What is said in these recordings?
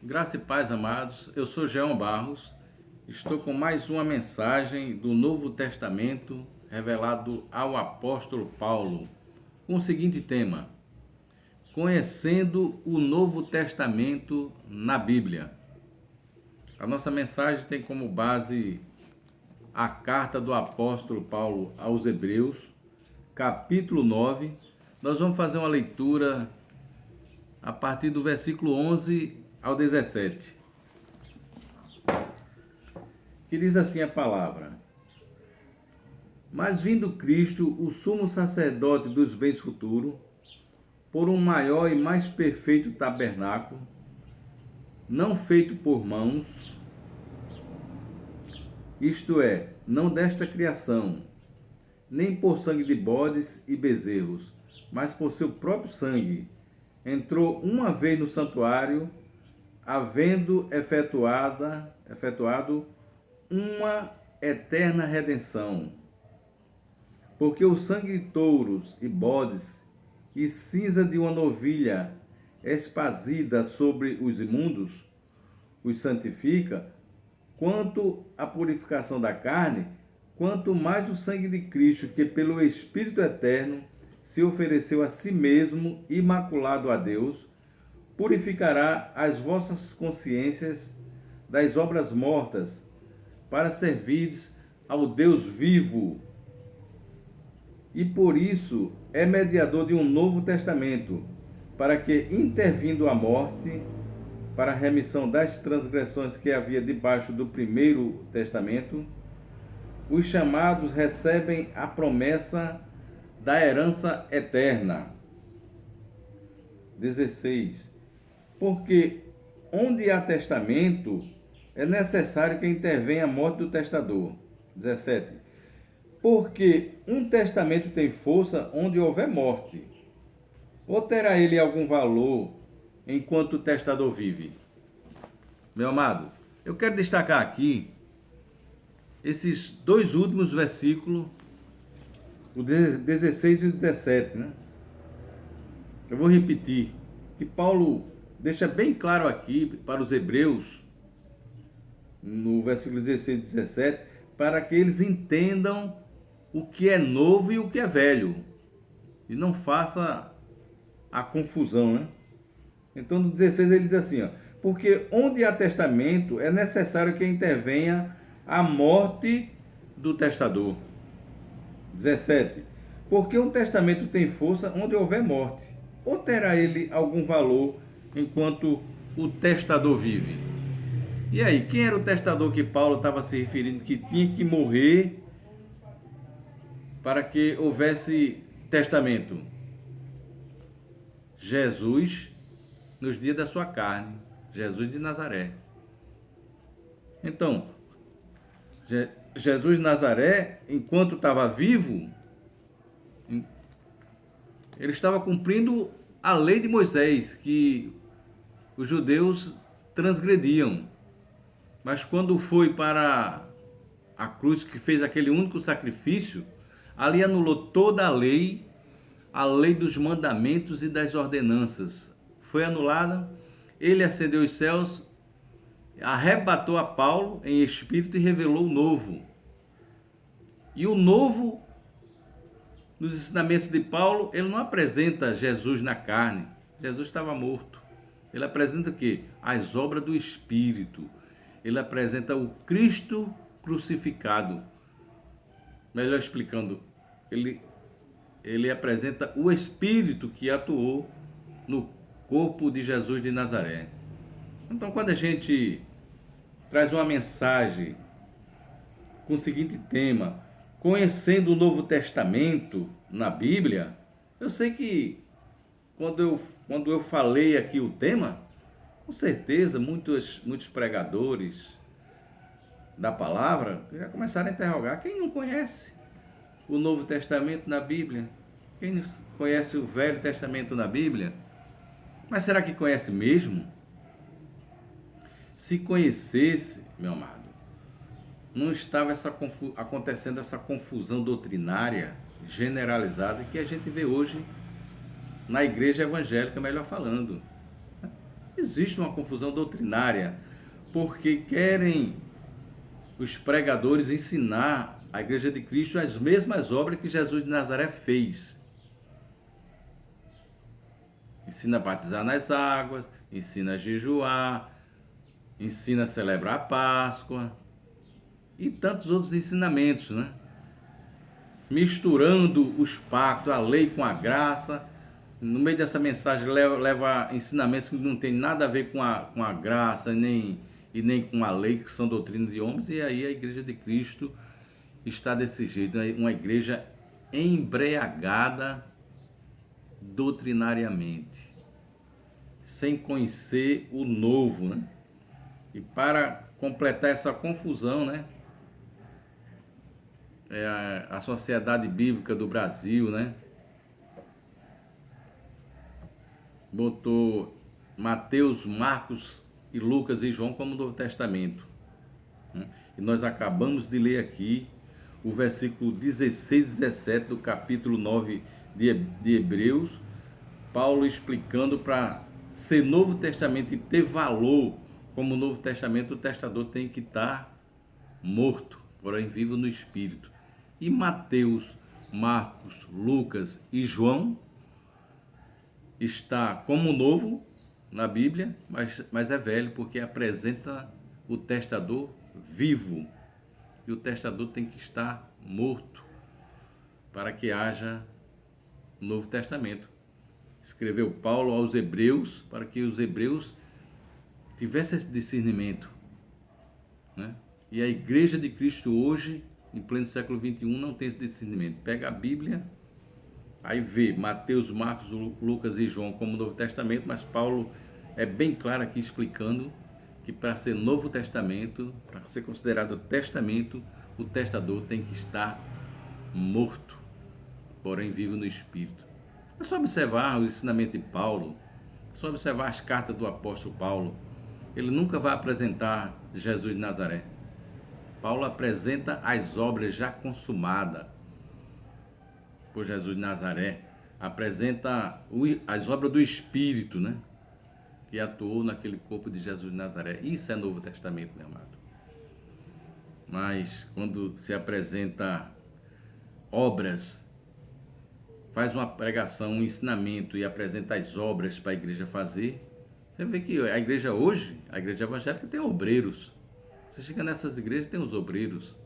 Graça e paz, amados. Eu sou Jean Barros. Estou com mais uma mensagem do Novo Testamento revelado ao apóstolo Paulo, com o seguinte tema: Conhecendo o Novo Testamento na Bíblia. A nossa mensagem tem como base a carta do apóstolo Paulo aos Hebreus, capítulo 9. Nós vamos fazer uma leitura a partir do versículo 11 ao 17, que diz assim a palavra: Mas vindo Cristo, o sumo sacerdote dos bens futuros, por um maior e mais perfeito tabernáculo, não feito por mãos, isto é, não desta criação, nem por sangue de bodes e bezerros, mas por seu próprio sangue, entrou uma vez no santuário, havendo efetuado uma eterna redenção. Porque o sangue de touros e bodes e cinza de uma novilha espazida sobre os imundos os santifica, quanto à purificação da carne, quanto mais o sangue de Cristo, que pelo Espírito Eterno se ofereceu a si mesmo, imaculado a Deus, purificará as vossas consciências das obras mortas, para servirdes ao Deus vivo. E por isso é mediador de um novo testamento, para que, intervindo a morte, para a remissão das transgressões que havia debaixo do primeiro testamento, os chamados recebem a promessa da herança eterna. 16. Porque onde há testamento, é necessário que intervenha a morte do testador. 17. Porque um testamento tem força onde houver morte. Ou terá ele algum valor enquanto o testador vive? Meu amado, eu quero destacar aqui esses dois últimos versículos, o 16 e o 17, né? Eu vou repetir, que Paulo deixa bem claro aqui para os hebreus, no versículo 16 e 17, para que eles entendam o que é novo e o que é velho, e não faça a confusão, né? Então no 16 ele diz assim, ó: porque onde há testamento é necessário que intervenha a morte do testador. 17. Porque um testamento tem força onde houver morte, ou terá ele algum valor enquanto o testador vive? E aí, quem era o testador que Paulo estava se referindo que tinha que morrer para que houvesse testamento? Jesus, nos dias da sua carne, Jesus de Nazaré. Então, Jesus de Nazaré, enquanto estava vivo, ele estava cumprindo a lei de Moisés, que os judeus transgrediam. Mas quando foi para a cruz, que fez aquele único sacrifício, ali anulou toda a lei dos mandamentos e das ordenanças. Foi anulada, ele ascendeu aos céus, arrebatou a Paulo em espírito e revelou o novo. E o novo, nos ensinamentos de Paulo, ele não apresenta Jesus na carne. Jesus estava morto. Ele apresenta o quê? As obras do Espírito. Ele apresenta o Cristo crucificado. Melhor explicando, ele apresenta o Espírito que atuou no corpo de Jesus de Nazaré. Então, quando a gente traz uma mensagem com o seguinte tema: conhecendo o Novo Testamento na Bíblia, eu sei que quando eu falei aqui o tema, com certeza muitos pregadores da palavra já começaram a interrogar: quem não conhece o Novo Testamento na Bíblia? Quem não conhece o Velho Testamento na Bíblia? Mas será que conhece mesmo? Se conhecesse, meu amado, não estava acontecendo essa confusão doutrinária generalizada que a gente vê hoje na igreja evangélica, melhor falando. Existe uma confusão doutrinária, porque querem os pregadores ensinar a Igreja de Cristo as mesmas obras que Jesus de Nazaré fez. Ensina a batizar nas águas, ensina a jejuar, ensina a celebrar a Páscoa e tantos outros ensinamentos, né? Misturando os pactos, a lei com a graça. No meio dessa mensagem leva ensinamentos que não tem nada a ver com a graça e nem com a lei, que são doutrinas de homens, e aí a Igreja de Cristo está desse jeito, uma igreja embriagada doutrinariamente, sem conhecer o novo, né? E para completar essa confusão, né? A Sociedade Bíblica do Brasil, né? Botou Mateus, Marcos e Lucas e João como Novo Testamento, né? E nós acabamos de ler aqui o versículo 16 e 17 do capítulo 9 de Hebreus, Paulo explicando para ser Novo Testamento e ter valor como Novo Testamento, o testador tem que estar morto, porém vivo no Espírito. E Mateus, Marcos, Lucas e João está como novo na Bíblia, mas é velho, porque apresenta o testador vivo. E o testador tem que estar morto para que haja Novo Testamento. Escreveu Paulo aos Hebreus para que os hebreus tivessem esse discernimento, né? E a Igreja de Cristo hoje, em pleno século XXI, não tem esse discernimento. Pega a Bíblia, aí vê Mateus, Marcos, Lucas e João como Novo Testamento, mas Paulo é bem claro aqui explicando que para ser Novo Testamento, para ser considerado testamento, o testador tem que estar morto, porém vivo no Espírito. É só observar os ensinamentos de Paulo, é só observar as cartas do apóstolo Paulo. Ele nunca vai apresentar Jesus de Nazaré. Paulo apresenta as obras já consumadas por Jesus de Nazaré, apresenta as obras do Espírito, né? Que atuou naquele corpo de Jesus de Nazaré. Isso é Novo Testamento, meu amado. Mas quando se apresenta obras, faz uma pregação, um ensinamento e apresenta as obras para a igreja fazer, você vê que a igreja hoje, a igreja evangélica, tem obreiros. Você chega nessas igrejas, tem os obreiros.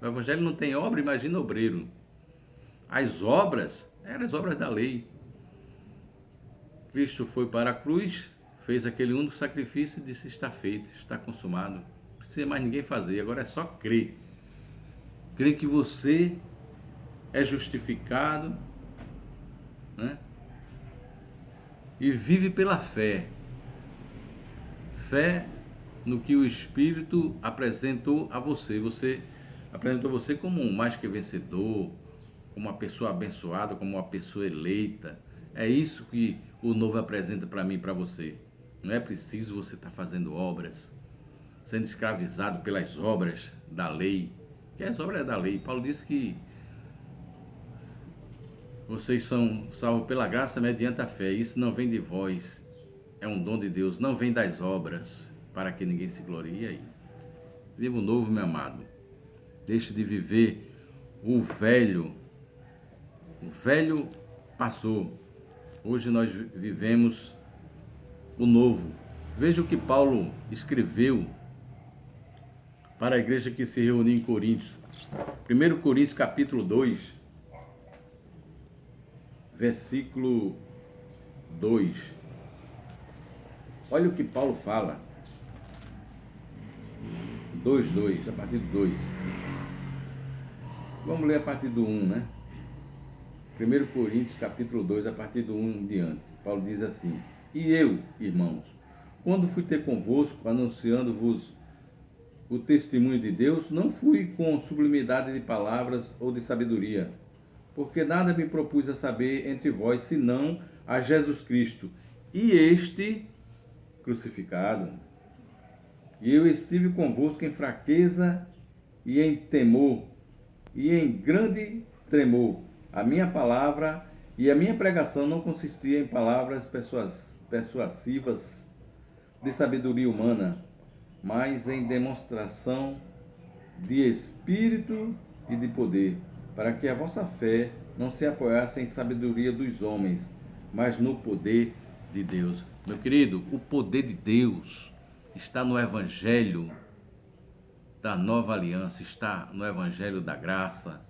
O evangelho não tem obra, imagina obreiro. As obras eram as obras da lei. Cristo foi para a cruz, fez aquele único sacrifício e disse: está feito, está consumado. Não precisa mais ninguém fazer, agora é só crer. Crer que você é justificado, né? E vive pela fé. Fé no que o Espírito apresentou a você. Você apresentou você como um mais que vencedor, como uma pessoa abençoada, como uma pessoa eleita. É isso que o novo apresenta para mim e para você. Não é preciso você estar fazendo obras, sendo escravizado pelas obras da lei, que as obras da lei. Paulo disse que vocês são salvos pela graça mediante a fé. Isso não vem de vós, é um dom de Deus, não vem das obras, para que ninguém se glorie aí. Viva o novo, meu amado. Deixe de viver o velho. O velho passou. Hoje nós vivemos o novo. Veja o que Paulo escreveu para a igreja que se reuniu em Coríntios. 1 Coríntios capítulo 2, versículo 2. Olha o que Paulo fala. 2:2, a partir do 2. Vamos ler a partir do 1, né? 1 Coríntios capítulo 2, a partir do 1 em diante. Paulo diz assim: E eu, irmãos, quando fui ter convosco, anunciando-vos o testemunho de Deus, não fui com sublimidade de palavras ou de sabedoria, porque nada me propus a saber entre vós, senão a Jesus Cristo, e este crucificado. E eu estive convosco em fraqueza e em temor, e em grande tremor. A minha palavra e a minha pregação não consistia em palavras persuasivas, de sabedoria humana, mas em demonstração de espírito e de poder, para que a vossa fé não se apoiasse em sabedoria dos homens, mas no poder de Deus. Meu querido, o poder de Deus está no Evangelho da Nova Aliança, está no Evangelho da Graça.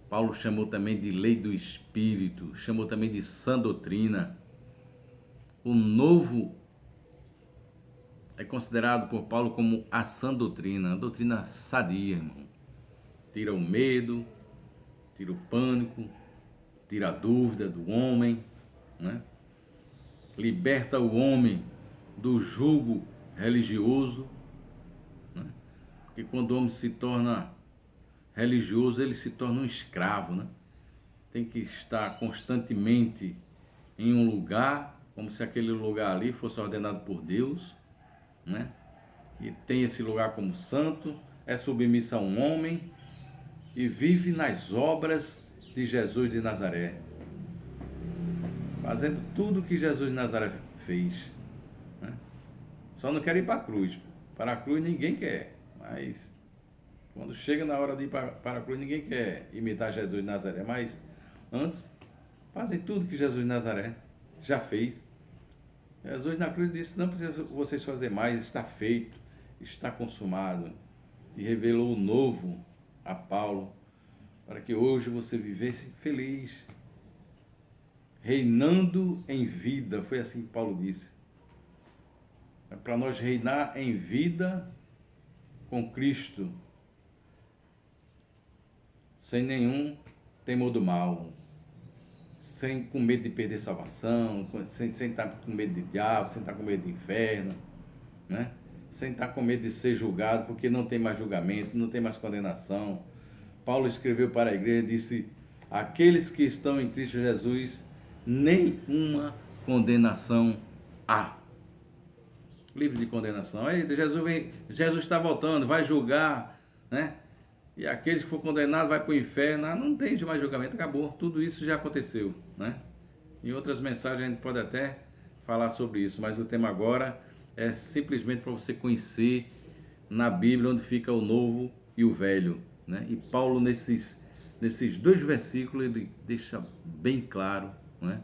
Paulo chamou também de lei do Espírito, chamou também de sã doutrina. O novo é considerado por Paulo como a sã doutrina, a doutrina sadia, irmão. Tira o medo, tira o pânico, tira a dúvida do homem, né? Liberta o homem do jugo religioso, né? Porque quando o homem se torna religioso, ele se torna um escravo, né? Tem que estar constantemente em um lugar, como se aquele lugar ali fosse ordenado por Deus, né? E tem esse lugar como santo, é submissa a um homem e vive nas obras de Jesus de Nazaré, fazendo tudo o que Jesus de Nazaré fez, né? Só não quer ir para a cruz. Para a cruz ninguém quer, mas quando chega na hora de ir para a cruz, ninguém quer imitar Jesus de Nazaré, mas antes fazem tudo que Jesus de Nazaré já fez. Jesus na cruz disse: não precisa vocês fazer mais, está feito, está consumado. E revelou o novo a Paulo, para que hoje você vivesse feliz, reinando em vida. Foi assim que Paulo disse. É para nós reinar em vida com Cristo, sem nenhum temor do mal, sem com medo de perder salvação, sem estar com medo de diabo, sem estar com medo de inferno, né? Sem estar com medo de ser julgado, porque não tem mais julgamento, não tem mais condenação. Paulo escreveu para a igreja, disse: aqueles que estão em Cristo Jesus, nenhuma condenação há. Livre de condenação. Aí Jesus está voltando, vai julgar, né? E aqueles que for condenado vai para o inferno. Não tem mais julgamento, acabou. Tudo isso já aconteceu, né? Em outras mensagens a gente pode até falar sobre isso, mas o tema agora é simplesmente para você conhecer na Bíblia onde fica o novo e o velho, né? E Paulo nesses dois versículos ele deixa bem claro, né?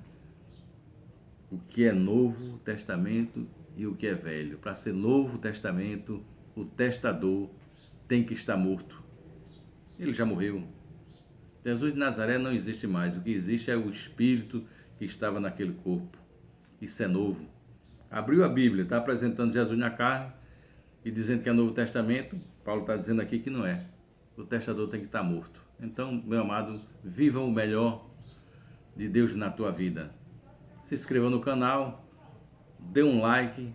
O que é Novo Testamento e o que é velho. Para ser Novo Testamento, o testador tem que estar morto. Ele já morreu. Jesus de Nazaré não existe mais. O que existe é o Espírito que estava naquele corpo. Isso é novo. Abriu a Bíblia, está apresentando Jesus na carne e dizendo que é Novo Testamento. Paulo está dizendo aqui que não é. O testador tem que estar morto. Então, meu amado, viva o melhor de Deus na tua vida. Se inscreva no canal, dê um like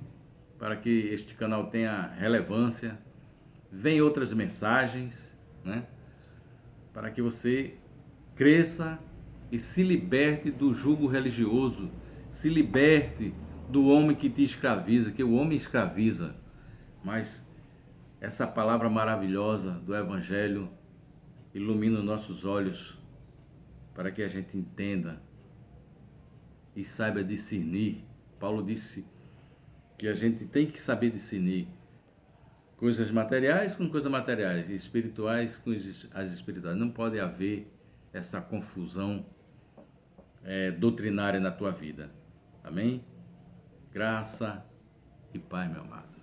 para que este canal tenha relevância. Vem outras mensagens, né? Para que você cresça e se liberte do jugo religioso, se liberte do homem que te escraviza, que o homem escraviza. Mas essa palavra maravilhosa do Evangelho ilumina os nossos olhos para que a gente entenda e saiba discernir. Paulo disse que a gente tem que saber discernir coisas materiais com coisas materiais, espirituais com as espirituais. Não pode haver essa confusão doutrinária na tua vida. Amém? Graça e paz, meu amado.